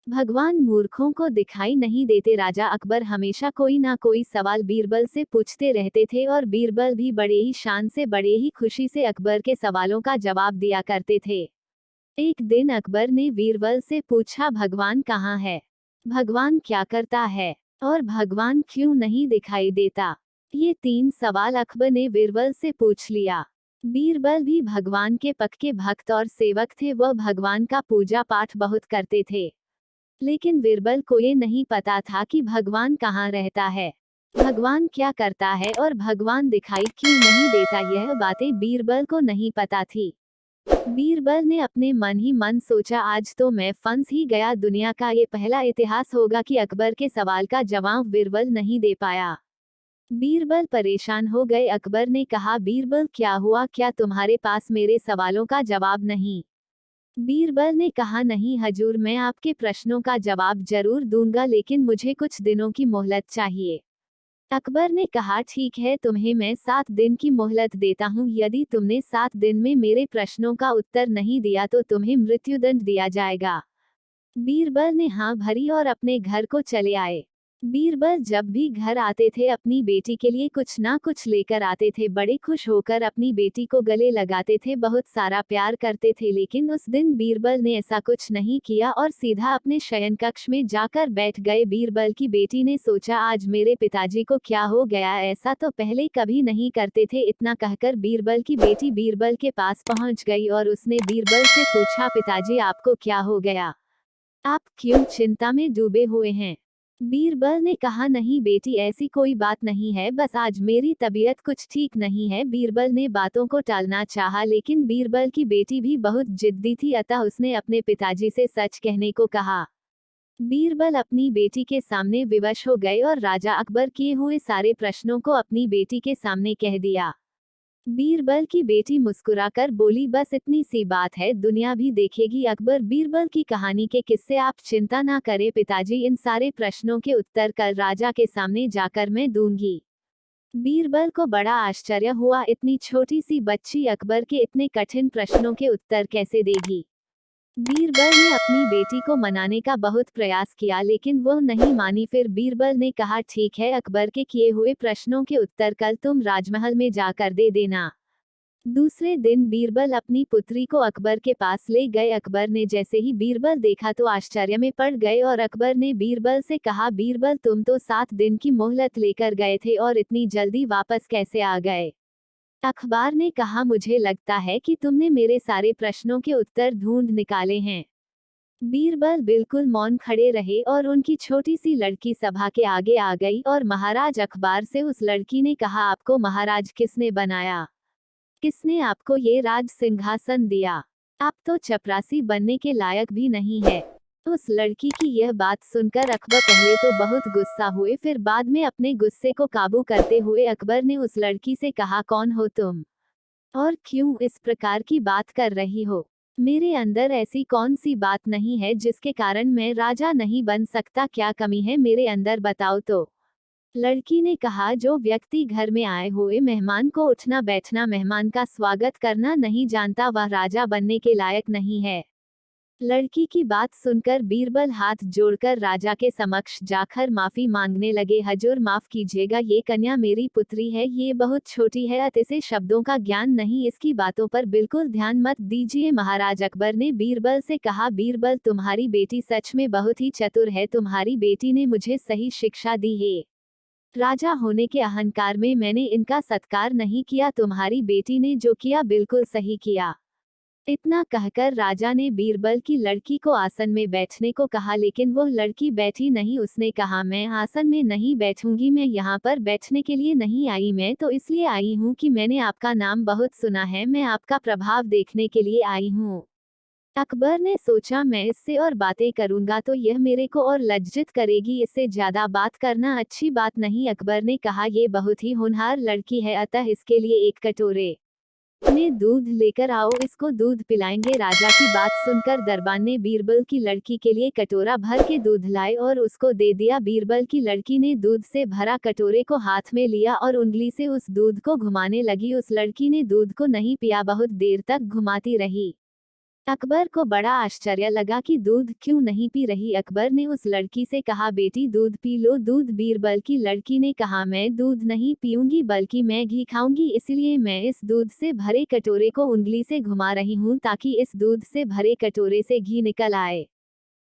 भगवान मूर्खों को दिखाई नहीं देते। राजा अकबर हमेशा कोई ना कोई सवाल बीरबल से पूछते रहते थे और बीरबल भी बड़े ही शान से बड़े ही खुशी से अकबर के सवालों का जवाब दिया करते थे। एक दिन अकबर ने बीरबल से पूछा, भगवान कहाँ है, भगवान क्या करता है और भगवान क्यों नहीं दिखाई देता। ये 3 सवाल अकबर ने बीरबल से पूछ लिया। बीरबल भी भगवान के पक्के भक्त और सेवक थे। वह भगवान का पूजा पाठ बहुत करते थे, लेकिन बीरबल को ये नहीं पता था कि भगवान कहाँ रहता है, भगवान क्या करता है और भगवान दिखाई क्यों नहीं देता। यह बातें बीरबल को नहीं पता थी। बीरबल ने अपने मन ही मन सोचा, आज तो मैं फंस ही गया। दुनिया का ये पहला इतिहास होगा कि अकबर के सवाल का जवाब बीरबल नहीं दे पाया। बीरबल परेशान हो गए। अकबर ने कहा, बीरबल क्या हुआ, क्या तुम्हारे पास मेरे सवालों का जवाब नहीं। बीरबल ने कहा, नहीं हजूर, मैं आपके प्रश्नों का जवाब जरूर दूंगा, लेकिन मुझे कुछ दिनों की मोहलत चाहिए। अकबर ने कहा, ठीक है, तुम्हें मैं 7 दिन की मोहलत देता हूँ। यदि तुमने 7 दिन में मेरे प्रश्नों का उत्तर नहीं दिया तो तुम्हें मृत्युदंड दिया जाएगा। बीरबल ने हाँ भरी और अपने घर को चले आए। बीरबल जब भी घर आते थे अपनी बेटी के लिए कुछ ना कुछ लेकर आते थे। बड़े खुश होकर अपनी बेटी को गले लगाते थे, बहुत सारा प्यार करते थे। लेकिन उस दिन बीरबल ने ऐसा कुछ नहीं किया और सीधा अपने शयन कक्ष में जाकर बैठ गए। बीरबल की बेटी ने सोचा, आज मेरे पिताजी को क्या हो गया, ऐसा तो पहले कभी नहीं करते थे। इतना कहकर बीरबल की बेटी बीरबल के पास पहुंच गई और उसने बीरबल से पूछा, पिताजी आपको क्या हो गया, आप क्यों चिंता में डूबे हुए हैं। बीरबल ने कहा, नहीं बेटी, ऐसी कोई बात नहीं है, बस आज मेरी तबीयत कुछ ठीक नहीं है। बीरबल ने बातों को टालना चाहा, लेकिन बीरबल की बेटी भी बहुत जिद्दी थी, अतः उसने अपने पिताजी से सच कहने को कहा। बीरबल अपनी बेटी के सामने विवश हो गए और राजा अकबर किए हुए सारे प्रश्नों को अपनी बेटी के सामने कह दिया। बीरबल की बेटी मुस्कुराकर बोली, बस इतनी सी बात है, दुनिया भी देखेगी। अकबर बीरबल की कहानी के किस्से आप चिंता ना करें पिताजी, इन सारे प्रश्नों के उत्तर कल राजा के सामने जाकर मैं दूंगी। बीरबल को बड़ा आश्चर्य हुआ, इतनी छोटी सी बच्ची अकबर के इतने कठिन प्रश्नों के उत्तर कैसे देगी। बीरबल ने अपनी बेटी को मनाने का बहुत प्रयास किया, लेकिन वो नहीं मानी। फिर बीरबल ने कहा, ठीक है, अकबर के किए हुए प्रश्नों के उत्तर कल तुम राजमहल में जाकर दे देना। दूसरे दिन बीरबल अपनी पुत्री को अकबर के पास ले गए। अकबर ने जैसे ही बीरबल देखा तो आश्चर्य में पड़ गए और अकबर ने बीरबल से कहा, बीरबल, तुम तो 7 दिन की मोहलत लेकर गए थे और इतनी जल्दी वापस कैसे आ गए। अखबार ने कहा, मुझे लगता है कि तुमने मेरे सारे प्रश्नों के उत्तर ढूंढ निकाले हैं। बीरबल बिल्कुल मौन खड़े रहे और उनकी छोटी सी लड़की सभा के आगे आ गई और महाराज अखबार से उस लड़की ने कहा, आपको महाराज किसने बनाया, किसने आपको ये राज सिंहासन दिया, आप तो चपरासी बनने के लायक भी नहीं है। उस लड़की की यह बात सुनकर अकबर पहले तो बहुत गुस्सा हुए, फिर बाद में अपने गुस्से को काबू करते हुए अकबर ने उस लड़की से कहा, कौन हो तुम और क्यों इस प्रकार की बात कर रही हो। मेरे अंदर ऐसी कौन सी बात नहीं है जिसके कारण मैं राजा नहीं बन सकता, क्या कमी है मेरे अंदर, बताओ तो। लड़की ने कहा, जो व्यक्ति घर में आए हुए मेहमान को उठना बैठना, मेहमान का स्वागत करना नहीं जानता, वह राजा बनने के लायक नहीं है। लड़की की बात सुनकर बीरबल हाथ जोड़कर राजा के समक्ष जाकर माफी मांगने लगे, हजूर माफ कीजिएगा, ये कन्या मेरी पुत्री है, ये बहुत छोटी है, अत इसे शब्दों का ज्ञान नहीं, इसकी बातों पर बिल्कुल ध्यान मत दीजिए। महाराज अकबर ने बीरबल से कहा, बीरबल, तुम्हारी बेटी सच में बहुत ही चतुर है, तुम्हारी बेटी ने मुझे सही शिक्षा दी है। राजा होने के अहंकार में मैंने इनका सत्कार नहीं किया, तुम्हारी बेटी ने जो किया बिल्कुल सही किया। इतना कहकर राजा ने बीरबल की लड़की को आसन में बैठने को कहा, लेकिन वो लड़की बैठी नहीं। उसने कहा, मैं आसन में नहीं बैठूंगी, मैं यहाँ पर बैठने के लिए नहीं आई, मैं तो इसलिए आई हूँ कि मैंने आपका नाम बहुत सुना है, मैं आपका प्रभाव देखने के लिए आई हूँ। अकबर ने सोचा, मैं इससे और बातें करूंगा तो यह मेरे को और लज्जित करेगी, इससे ज्यादा बात करना अच्छी बात नहीं। अकबर ने कहा, ये बहुत ही होनहार लड़की है, अतः इसके लिए एक कटोरे में दूध लेकर आओ, इसको दूध पिलाएंगे। राजा की बात सुनकर दरबान ने बीरबल की लड़की के लिए कटोरा भर के दूध लाए और उसको दे दिया। बीरबल की लड़की ने दूध से भरा कटोरे को हाथ में लिया और उंगली से उस दूध को घुमाने लगी। उस लड़की ने दूध को नहीं पिया, बहुत देर तक घुमाती रही। अकबर को बड़ा आश्चर्य लगा कि दूध क्यों नहीं पी रही। अकबर ने उस लड़की से कहा, बेटी दूध पी लो दूध। बीरबल की लड़की ने कहा, मैं दूध नहीं पीऊंगी बल्कि मैं घी खाऊंगी, इसलिए मैं इस दूध से भरे कटोरे को उंगली से घुमा रही हूँ ताकि इस दूध से भरे कटोरे से घी निकल आए।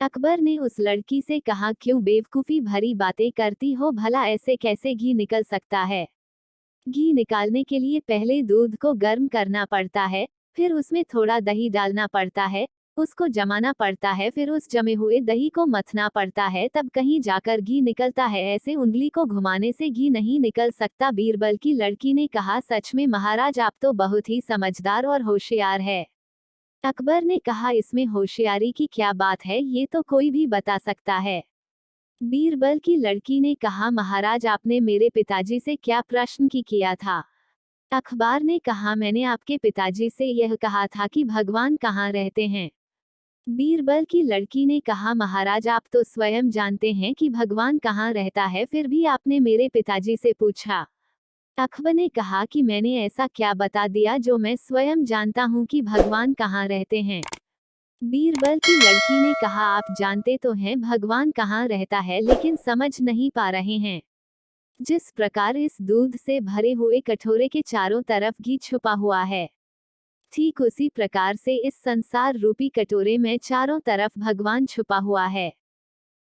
अकबर ने उस लड़की से कहा, क्यों बेवकूफ़ी भरी बातें करती हो, भला ऐसे कैसे घी निकल सकता है। घी निकालने के लिए पहले दूध को गर्म करना पड़ता है, फिर उसमें थोड़ा दही डालना पड़ता है, उसको जमाना पड़ता है, फिर उस जमे हुए दही को मथना पड़ता है, तब कहीं जाकर घी निकलता है। ऐसे उंगली को घुमाने से घी नहीं निकल सकता। बीरबल की लड़की ने कहा, सच में महाराज आप तो बहुत ही समझदार और होशियार है। अकबर ने कहा, इसमें होशियारी की क्या बात है, ये तो कोई भी बता सकता है। बीरबल की लड़की ने कहा, महाराज आपने मेरे पिताजी से क्या प्रश्न की किया था। अखबार ने कहा, मैंने आपके पिताजी से यह कहा था कि भगवान कहाँ रहते हैं। बीरबल की लड़की ने कहा, महाराज आप तो स्वयं जानते हैं कि भगवान कहाँ रहता है, फिर भी आपने मेरे पिताजी से पूछा। अकबर ने कहा कि मैंने ऐसा क्या बता दिया जो मैं स्वयं जानता हूँ कि भगवान कहाँ रहते हैं। बीरबल की लड़की ने कहा, आप जानते तो हैं भगवान कहाँ रहता है, लेकिन समझ नहीं पा रहे हैं। जिस प्रकार इस दूध से भरे हुए कटोरे के चारों तरफ घी छुपा हुआ है, ठीक उसी प्रकार से इस संसार रूपी कटोरे में चारों तरफ भगवान छुपा हुआ है,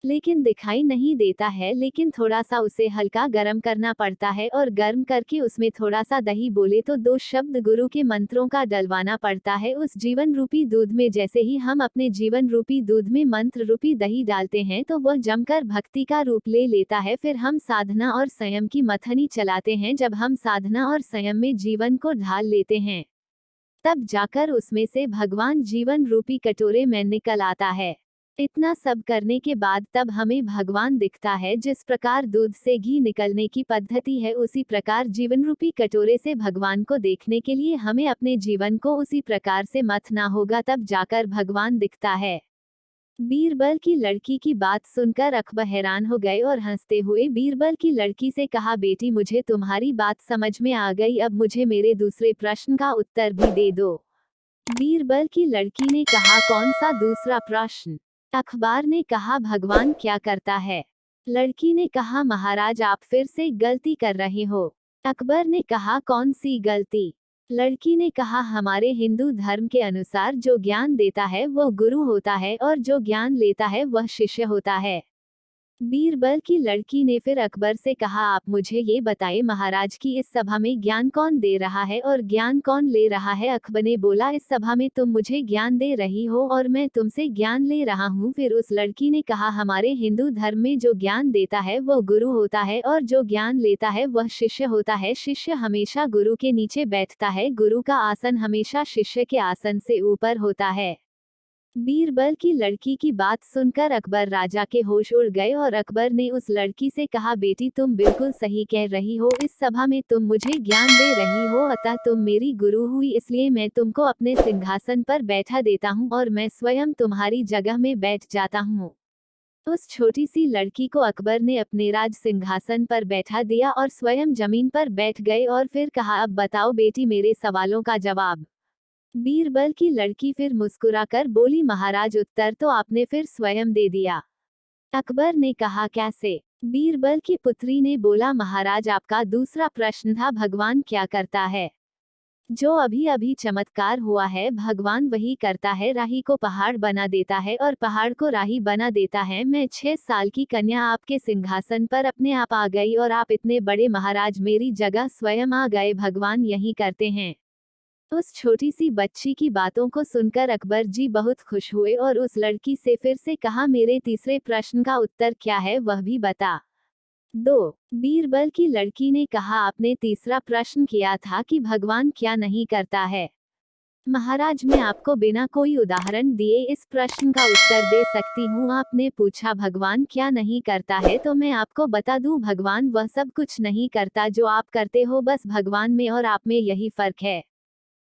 लेकिन दिखाई नहीं देता है। लेकिन थोड़ा सा उसे हल्का गर्म करना पड़ता है और गर्म करके उसमें थोड़ा सा दही, बोले तो 2 शब्द गुरु के मंत्रों का डलवाना पड़ता है उस जीवन रूपी दूध में। जैसे ही हम अपने जीवन रूपी दूध में मंत्र रूपी दही डालते हैं तो वह जमकर भक्ति का रूप ले लेता है। फिर हम साधना और संयम की मथनी चलाते हैं। जब हम साधना और संयम में जीवन को ढाल लेते हैं, तब जाकर उसमें से भगवान जीवन रूपी कटोरे में निकल आता है। इतना सब करने के बाद तब हमें भगवान दिखता है। जिस प्रकार दूध से घी निकलने की पद्धति है, उसी प्रकार जीवन रूपी कटोरे से भगवान को देखने के लिए हमें अपने जीवन को उसी प्रकार से मथना होगा, तब जाकर भगवान दिखता है। बीरबल की लड़की की बात सुनकर अकबर हैरान हो गए और हंसते हुए बीरबल की लड़की से कहा, बेटी मुझे तुम्हारी बात समझ में आ गई, अब मुझे मेरे दूसरे प्रश्न का उत्तर भी दे दो। बीरबल की लड़की ने कहा, कौन सा दूसरा प्रश्न। अखबार ने कहा, भगवान क्या करता है। लड़की ने कहा, महाराज आप फिर से गलती कर रहे हो। अकबर ने कहा, कौन सी गलती। लड़की ने कहा, हमारे हिंदू धर्म के अनुसार जो ज्ञान देता है वह गुरु होता है और जो ज्ञान लेता है वह शिष्य होता है। बीरबल की लड़की ने फिर अकबर से कहा, आप मुझे ये बताएं महाराज की इस सभा में ज्ञान कौन दे रहा है और ज्ञान कौन ले रहा है। अकबर ने बोला, इस सभा में तुम मुझे ज्ञान दे रही हो और मैं तुमसे ज्ञान ले रहा हूँ। फिर उस लड़की ने कहा, हमारे हिंदू धर्म में जो ज्ञान देता है वह गुरु होता है और जो ज्ञान लेता है वह शिष्य होता है। शिष्य हमेशा गुरु के नीचे बैठता है, गुरु का आसन हमेशा शिष्य के आसन से ऊपर होता है। बीरबल की लड़की की बात सुनकर अकबर राजा के होश उड़ गए और अकबर ने उस लड़की से कहा, बेटी तुम बिल्कुल सही कह रही हो, इस सभा में तुम मुझे ज्ञान दे रही हो, अतः तुम मेरी गुरु हुई, इसलिए मैं तुमको अपने सिंहासन पर बैठा देता हूँ और मैं स्वयं तुम्हारी जगह में बैठ जाता हूँ। उस छोटी सी लड़की को अकबर ने अपने राज सिंहासन पर बैठा दिया और स्वयं जमीन पर बैठ गए और फिर कहा, अब बताओ बेटी मेरे सवालों का जवाब। बीरबल की लड़की फिर मुस्कुराकर बोली, महाराज उत्तर तो आपने फिर स्वयं दे दिया। अकबर ने कहा, कैसे। बीरबल की पुत्री ने बोला, महाराज आपका दूसरा प्रश्न था भगवान क्या करता है। जो अभी अभी चमत्कार हुआ है भगवान वही करता है, राही को पहाड़ बना देता है और पहाड़ को राही बना देता है। मैं 6 साल की कन्या आपके सिंहासन पर अपने आप आ गई और आप इतने बड़े महाराज मेरी जगह स्वयं आ गए, भगवान यही करते हैं। उस छोटी सी बच्ची की बातों को सुनकर अकबर जी बहुत खुश हुए और उस लड़की से फिर से कहा, मेरे तीसरे प्रश्न का उत्तर क्या है वह भी बता दो। बीरबल की लड़की ने कहा, आपने तीसरा प्रश्न किया था कि भगवान क्या नहीं करता है। महाराज मैं आपको बिना कोई उदाहरण दिए इस प्रश्न का उत्तर दे सकती हूँ। आपने पूछा भगवान क्या नहीं करता है, तो मैं आपको बता दूं, भगवान वह सब कुछ नहीं करता जो आप करते हो, बस भगवान में और आप में यही फर्क है।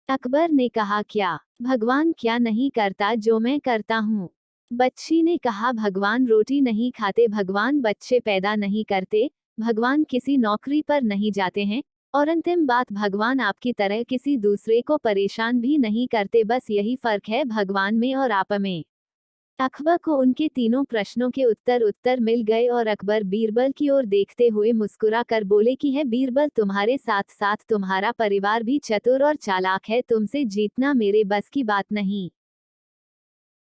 अकबर ने कहा, क्या। भगवान क्या नहीं करता जो मैं करता हूँ। बच्ची ने कहा, भगवान रोटी नहीं खाते, भगवान बच्चे पैदा नहीं करते, भगवान किसी नौकरी पर नहीं जाते हैं, और अंतिम बात, भगवान आपकी तरह किसी दूसरे को परेशान भी नहीं करते, बस यही फर्क है भगवान में और आप में। अकबर को उनके तीनों प्रश्नों के उत्तर मिल गए और अकबर बीरबल की ओर देखते हुए मुस्कुरा कर बोले कि है बीरबल, तुम्हारे साथ साथ तुम्हारा परिवार भी चतुर और चालाक है, तुमसे जीतना मेरे बस की बात नहीं।